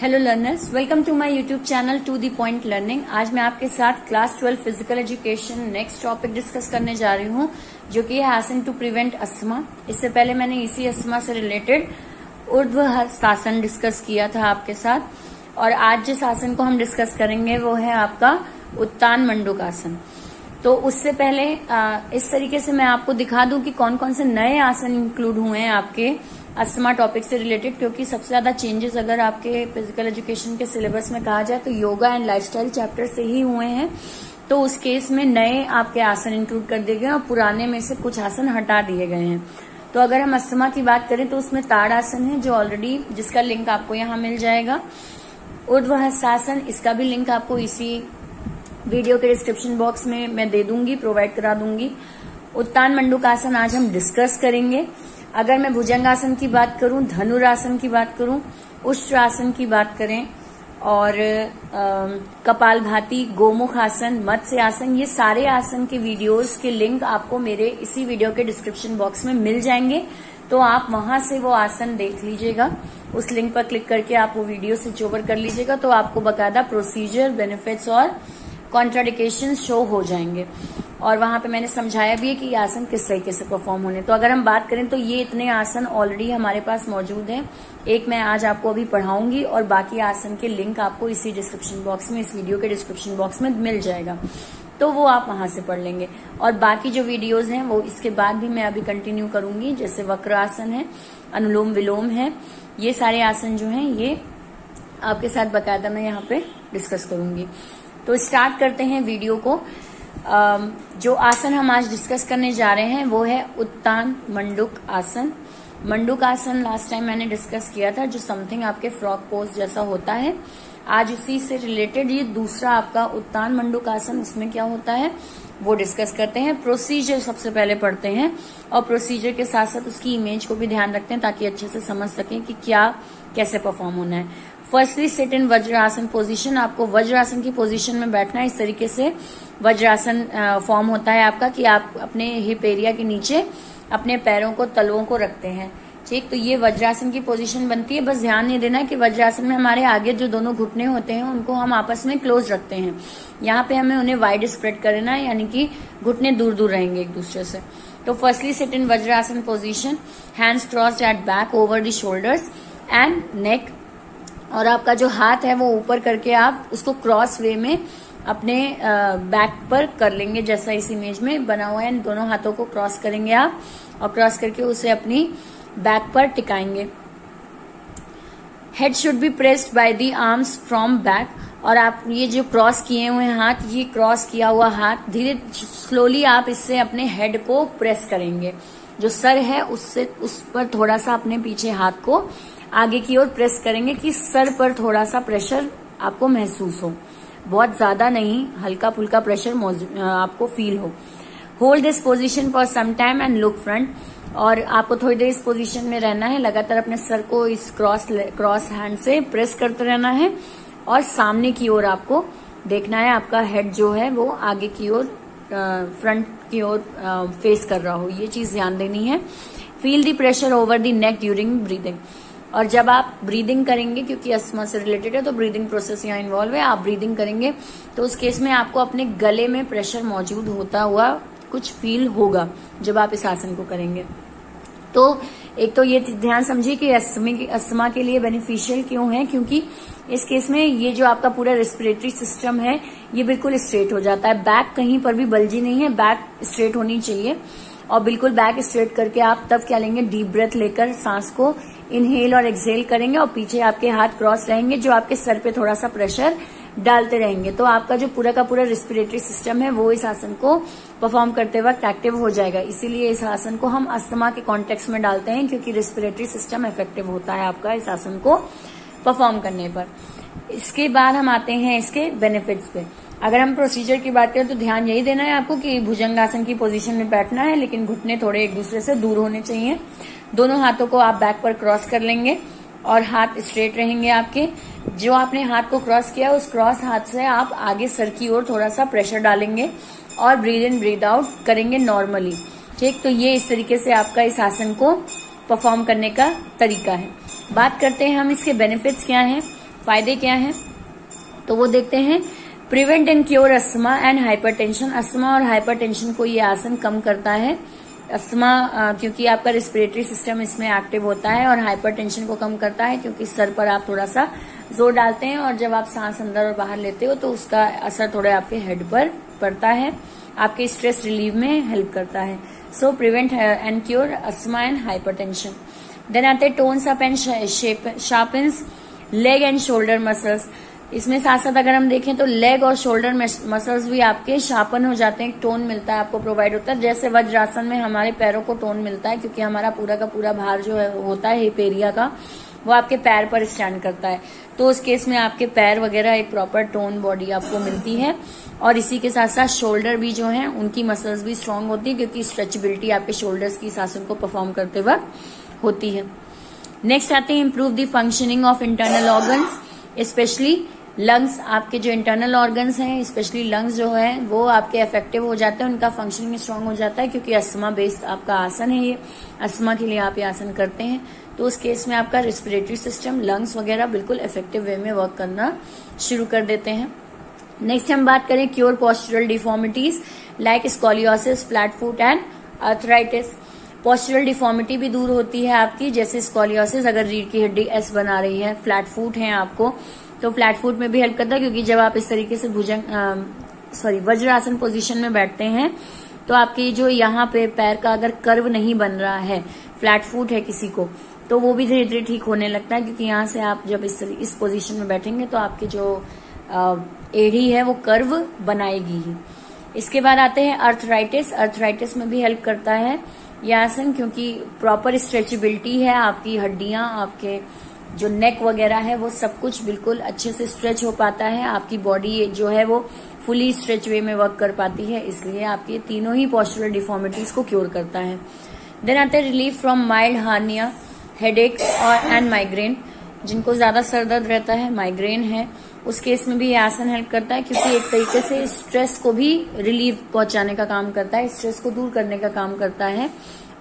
Hello learners, welcome to my YouTube channel to the point learning. आज मैं आपके साथ class 12 physical education next topic discuss करने जा रही हूँ, जो कि है आसन टू प्रिवेंट अस्थमा। इससे पहले मैंने इसी अस्थमा से रिलेटेड ऊर्ध्व हस्तासन डिस्कस किया था आपके साथ, और आज जिस आसन को हम डिस्कस करेंगे वो है आपका उत्तान मंडूकासन। तो उससे पहले इस तरीके से मैं आपको दिखा दूं कि कौन कौन से नए आसन इंक्लूड हुए हैं आपके अस्थमा टॉपिक से रिलेटेड, क्योंकि सबसे ज्यादा चेंजेस अगर आपके फिजिकल एजुकेशन के सिलेबस में कहा जाए तो योगा एंड लाइफस्टाइल चैप्टर से ही हुए हैं। तो उस केस में नए आपके आसन इंक्लूड कर दिए गए और पुराने में से कुछ आसन हटा दिए गए हैं। तो अगर हम अस्थमा की बात करें तो उसमें ताड़ासन है, जो ऑलरेडी जिसका लिंक आपको यहाँ मिल जाएगा। ऊर्ध्व हस्तासन, इसका भी लिंक आपको इसी वीडियो के डिस्क्रिप्शन बॉक्स में मैं दे दूंगी, प्रोवाइड करा दूंगी। उत्तान मंडूकासन आज हम डिस्कस करेंगे। अगर मैं भुजंगासन की बात करूं, धनुरासन की बात करूं, उष्ट्रासन की बात करें और कपालभाति, गोमुख आसन, मत्स्य आसन, ये सारे आसन के वीडियोस के लिंक आपको मेरे इसी वीडियो के डिस्क्रिप्शन बॉक्स में मिल जाएंगे। तो आप वहां से वो आसन देख लीजिएगा, उस लिंक पर क्लिक करके आप वो वीडियो स्विच ओवर कर लीजिएगा, तो आपको बकायदा प्रोसीजर, बेनिफिट्स और कॉन्ट्राडिकेशन शो हो जाएंगे। और वहां पे मैंने समझाया भी है कि ये आसन किस तरीके से परफॉर्म होने। तो अगर हम बात करें तो ये इतने आसन ऑलरेडी हमारे पास मौजूद हैं। एक मैं आज आपको अभी पढ़ाऊंगी और बाकी आसन के लिंक आपको इसी डिस्क्रिप्शन बॉक्स में, इस वीडियो के डिस्क्रिप्शन बॉक्स में मिल जाएगा, तो वो आप वहां से पढ़ लेंगे। और बाकी जो वीडियोज हैं वो इसके बाद भी मैं अभी कंटिन्यू करूंगी, जैसे वक्र आसन है, अनुलोम विलोम है, ये सारे आसन जो हैं ये आपके साथ बकायदा मैं यहाँ पे डिस्कस करूंगी। तो स्टार्ट करते हैं वीडियो को। जो आसन हम आज डिस्कस करने जा रहे हैं वो है उत्तान मंडूक आसन। मंडूक आसन लास्ट टाइम मैंने डिस्कस किया था, जो समथिंग आपके फ्रॉक पोज जैसा होता है। आज उसी से रिलेटेड ये दूसरा आपका उत्तान मंडूक आसन, उसमें क्या होता है वो डिस्कस करते हैं। प्रोसीजर सबसे पहले पढ़ते हैं और प्रोसीजर के साथ साथ उसकी इमेज को भी ध्यान रखते हैं ताकि अच्छे से समझ सकें कि क्या कैसे परफॉर्म होना है। Firstly sit in vajrasana position. आपको वज्रासन की पोजीशन में बैठना है। इस तरीके से वज्रासन फॉर्म होता है आपका कि आप अपने हिप एरिया के नीचे अपने पैरों को, तलवों को रखते हैं। ठीक, तो ये वज्रासन की पोजीशन बनती है। बस ध्यान ये देना है कि वज्रासन में हमारे आगे जो दोनों घुटने होते हैं उनको हम आपस में क्लोज रखते हैं। यहाँ पे हमें उन्हें वाइड स्प्रेड करना है, यानी कि घुटने दूर दूर रहेंगे एक दूसरे से। तो firstly sit in vajrasana position, hands crossed at back over the shoulders and neck. और आपका जो हाथ है वो ऊपर करके आप उसको क्रॉस वे में अपने बैक पर कर लेंगे, जैसा इस इमेज में बना हुआ है। दोनों हाथों को क्रॉस करेंगे आप और क्रॉस करके उसे अपनी बैक पर टिकाएंगे। Head should be pressed by the arms from back. और आप ये जो क्रॉस किए हुए हाथ, ये क्रॉस किया हुआ हाथ धीरे स्लोली आप इससे अपने हेड को प्रेस करेंगे। जो सर है उससे उस पर थोड़ा सा अपने पीछे हाथ को आगे की ओर प्रेस करेंगे कि सर पर थोड़ा सा प्रेशर आपको महसूस हो, बहुत ज्यादा नहीं, हल्का फुल्का प्रेशर आपको फील हो। Hold this position for some time and look front. और आपको थोड़ी देर इस पोजीशन में रहना है, लगातार अपने सर को इस क्रॉस हैंड से प्रेस करते रहना है और सामने की ओर आपको देखना है। आपका हेड जो है वो आगे की ओर, फ्रंट की ओर फेस कर रहा हो, ये चीज ध्यान देनी है। Feel the pressure over the neck during breathing. और जब आप ब्रीदिंग करेंगे, क्योंकि अस्थमा से रिलेटेड है तो ब्रीदिंग प्रोसेस यहाँ इन्वॉल्व है, आप ब्रीदिंग करेंगे तो उस केस में आपको अपने गले में प्रेशर मौजूद होता हुआ कुछ फील होगा जब आप इस आसन को करेंगे। तो एक तो ये ध्यान समझिए कि अस्थमा के लिए बेनिफिशियल क्यों है, क्योंकि इस केस में ये जो आपका पूरा रेस्पिरेटरी सिस्टम है ये बिल्कुल स्ट्रेट हो जाता है। बैक कहीं पर भी बल्जी नहीं है, बैक स्ट्रेट होनी चाहिए। और बिल्कुल बैक स्ट्रेट करके आप तब क्या लेंगे, डीप ब्रेथ लेकर सांस को इनहेल और एक्सहेल करेंगे और पीछे आपके हाथ क्रॉस रहेंगे, जो आपके सर पे थोड़ा सा प्रेशर डालते रहेंगे। तो आपका जो पूरा का पूरा रेस्पिरेटरी सिस्टम है वो इस आसन को परफॉर्म करते वक्त एक्टिव हो जाएगा। इसीलिए इस आसन को हम अस्थमा के कॉन्टेक्स्ट में डालते हैं, क्योंकि रेस्पिरेटरी सिस्टम इफेक्टिव होता है आपका इस आसन को परफॉर्म करने पर। इसके बाद हम आते हैं इसके बेनिफिट्स पे। अगर हम प्रोसीजर की बात करें तो ध्यान यही देना है आपको कि भुजंगासन की पोजीशन में बैठना है, लेकिन घुटने थोड़े एक दूसरे से दूर होने चाहिए। दोनों हाथों को आप बैक पर क्रॉस कर लेंगे और हाथ स्ट्रेट रहेंगे आपके। जो आपने हाथ को क्रॉस किया उस क्रॉस हाथ से आप आगे सर की ओर थोड़ा सा प्रेशर डालेंगे और ब्रीद इन ब्रीद आउट करेंगे नॉर्मली। ठीक, तो ये इस तरीके से आपका इस आसन को परफॉर्म करने का तरीका है। बात करते हैं हम इसके बेनिफिट्स क्या हैं। फायदे क्या हैं तो वो देखते हैं। Prevent and cure asthma and hypertension. Asthma और हाइपरटेंशन को ये आसन कम करता है। अस्थमा क्योंकि आपका रिस्पिरेटरी सिस्टम इसमें एक्टिव होता है, और हाइपरटेंशन को कम करता है क्योंकि सर पर आप थोड़ा सा जोर डालते हैं, और जब आप सांस अंदर और बाहर लेते हो तो उसका असर थोड़ा आपके हेड पर पड़ता है, आपके स्ट्रेस रिलीव में हेल्प करता है। So prevent and cure asthma and hypertension. Then आते हैं tones up and sharpens leg and shoulder muscles. इसमें साथ साथ अगर हम देखें तो लेग और शोल्डर मसल्स भी आपके शार्पन हो जाते हैं, टोन मिलता है आपको, प्रोवाइड होता है। जैसे वज्रासन में हमारे पैरों को टोन मिलता है क्योंकि हमारा पूरा का पूरा भार जो है होता है हिप एरिया का, वो आपके पैर पर स्टैंड करता है। तो उस केस में आपके पैर वगैरह एक प्रॉपर टोन बॉडी आपको मिलती है। और इसी के साथ साथ शोल्डर भी जो है उनकी मसल्स भी स्ट्रांग होती है क्योंकि स्ट्रेचेबिलिटी आपके शोल्डर्स की इस आसन को परफॉर्म करते वक्त होती है। नेक्स्ट आते हैं improve the functioning of internal organs, specially lungs. आपके जो इंटरनल ऑर्गन्स हैं स्पेशली लंग्स जो है वो आपके इफेक्टिव हो जाते हैं, उनका फंक्शनिंग स्ट्रांग हो जाता है क्योंकि अस्थमा बेस्ड आपका आसन है ये, अस्थमा के लिए आप ये आसन करते हैं। तो उस केस में आपका रेस्पिरेटरी सिस्टम, लंग्स वगैरह बिल्कुल इफेक्टिव वे में वर्क करना शुरू कर देते हैं। नेक्स्ट हम बात करें cure postural deformities like scoliosis, flat foot and arthritis. Postural deformity भी दूर होती है आपकी, जैसे स्कोलियोसिस, अगर रीढ़ की हड्डी एस बना रही है, फ्लैट फुट है आपको तो फ्लैट फुट में भी हेल्प करता है क्योंकि जब आप इस तरीके से वज्रासन पोजीशन में बैठते हैं तो आपकी जो यहाँ पे पैर का अगर कर्व नहीं बन रहा है, फ्लैट फुट है किसी को, तो वो भी धीरे धीरे ठीक होने लगता है क्योंकि यहाँ से आप जब इस पोजीशन में बैठेंगे तो आपकी जो एड़ी है वो कर्व बनाएगी ही। इसके बाद आते हैं अर्थराइटिस। अर्थराइटिस में भी हेल्प करता है यह आसन क्योंकि प्रॉपर स्ट्रेचेबिलिटी है, आपकी हड्डियां, आपके जो नेक वगैरह है वो सब कुछ बिल्कुल अच्छे से स्ट्रेच हो पाता है, आपकी बॉडी जो है वो फुली स्ट्रेच वे में वर्क कर पाती है, इसलिए आपके तीनों ही पोस्चरल डिफॉर्मिटीज को क्योर करता है। देन आते हैं relief from mild hernia, headache और एंड माइग्रेन। जिनको ज्यादा सर दर्द रहता है, माइग्रेन है, उस केस में भी ये आसन हेल्प करता है क्योंकि एक तरीके से स्ट्रेस को भी रिलीफ पहुंचाने का काम करता है, स्ट्रेस को दूर करने का काम करता है,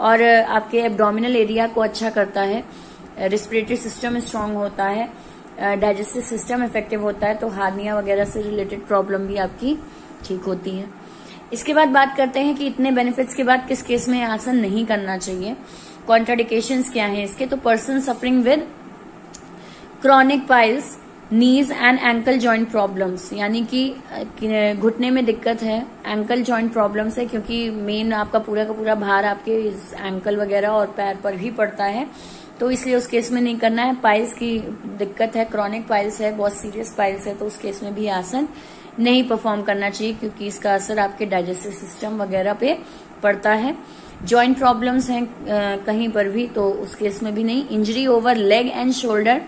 और आपके एब्डोमिनल एरिया को अच्छा करता है, रेस्पिरेटरी सिस्टम स्ट्रांग होता है, डाइजेस्टिव सिस्टम इफेक्टिव होता है, तो हार्निया वगैरह से रिलेटेड प्रॉब्लम भी आपकी ठीक होती है। इसके बाद बात करते हैं कि इतने बेनिफिट्स के बाद किस केस में आसन नहीं करना चाहिए, कॉन्ट्राडिकेशंस क्या हैं इसके। तो person suffering with chronic piles, knees and ankle joint problems, यानी कि घुटने में दिक्कत है, एंकल जॉइंट प्रॉब्लम्स है क्योंकि मेन आपका पूरा का पूरा भार आपके एंकल वगैरह और पैर पर ही पड़ता है, तो इसलिए उस केस में नहीं करना है। पाइल्स की दिक्कत है, क्रॉनिक पाइल्स है, बहुत सीरियस पाइल्स है, तो उस केस में भी आसन नहीं परफॉर्म करना चाहिए क्योंकि इसका असर आपके डाइजेस्टिव सिस्टम वगैरह पे पड़ता है। जॉइंट प्रॉब्लम्स हैं कहीं पर भी, तो उस केस में भी नहीं। Injury over leg and shoulder,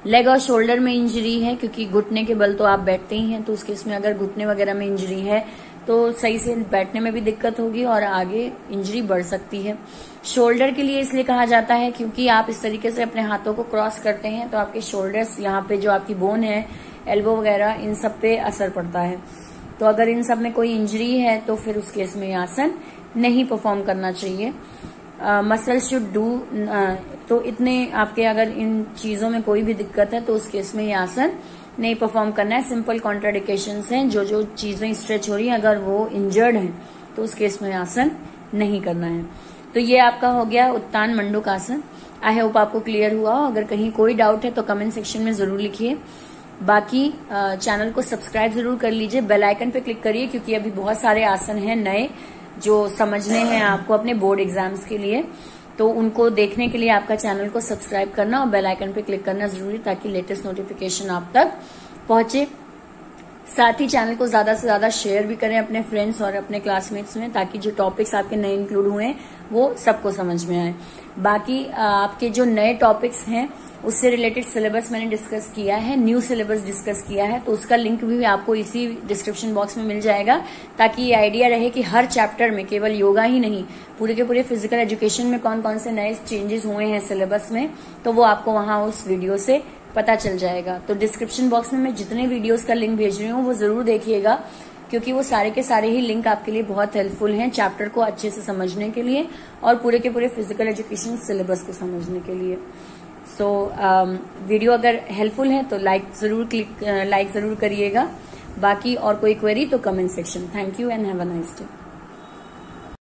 leg और शोल्डर में इंजरी है क्योंकि घुटने के बल तो आप बैठते ही हैं, तो उस केस में अगर घुटने वगैरह में इंजरी है तो सही से बैठने में भी दिक्कत होगी और आगे इंजरी बढ़ सकती है। शोल्डर के लिए इसलिए कहा जाता है क्योंकि आप इस तरीके से अपने हाथों को क्रॉस करते हैं तो आपके शोल्डर्स, यहाँ पे जो आपकी बोन है, एल्बो वगैरह, इन सब पे असर पड़ता है। तो अगर इन सब में कोई इंजरी है तो फिर उस केस में आसन नहीं परफॉर्म करना चाहिए। मसल शुड डू, तो इतने आपके अगर इन चीजों में कोई भी दिक्कत है तो उस केस में ये आसन नहीं परफॉर्म करना है। सिंपल कॉन्ट्राडिकेशंस हैं, जो चीजें स्ट्रेच हो रही हैं अगर वो इंजर्ड हैं तो उस केस में आसन नहीं करना है। तो ये आपका हो गया उत्तान मंडूक आसन। आई होप आपको क्लियर हुआ। अगर कहीं कोई डाउट है तो कमेंट सेक्शन में जरूर लिखिए। बाकी चैनल को सब्सक्राइब जरूर कर लीजिए, बेल आइकन पे क्लिक करिए क्योंकि अभी बहुत सारे आसन हैं नए जो समझने हैं आपको अपने बोर्ड एग्जाम्स के लिए, तो उनको देखने के लिए आपका चैनल को सब्सक्राइब करना और बेल आइकन पे क्लिक करना जरूरी ताकि लेटेस्ट नोटिफिकेशन आप तक पहुंचे। साथ ही चैनल को ज्यादा से ज्यादा शेयर भी करें अपने फ्रेंड्स और अपने क्लासमेट्स में ताकि जो टॉपिक्स आपके नए इंक्लूड हुए हैं वो सबको समझ में आए। बाकी आपके जो नए टॉपिक्स हैं उससे रिलेटेड सिलेबस मैंने डिस्कस किया है, न्यू सिलेबस डिस्कस किया है, तो उसका लिंक भी आपको इसी डिस्क्रिप्शन बॉक्स में मिल जाएगा ताकि ये आइडिया रहे कि हर चैप्टर में केवल योगा ही नहीं, पूरे के पूरे फिजिकल एजुकेशन में कौन कौन से नए चेंजेस हुए हैं सिलेबस में, तो वो आपको वहां उस वीडियो से पता चल जाएगा। तो डिस्क्रिप्शन बॉक्स में मैं जितने वीडियोस का लिंक भेज रही हूँ वो जरूर देखिएगा क्योंकि वो सारे के सारे ही लिंक आपके लिए बहुत हेल्पफुल हैं चैप्टर को अच्छे से समझने के लिए और पूरे के पूरे फिजिकल एजुकेशन सिलेबस को समझने के लिए। सो वीडियो अगर हेल्पफुल है तो लाइक जरूर करिएगा। बाकी और कोई क्वेरी तो comment section. Thank you and have a nice day.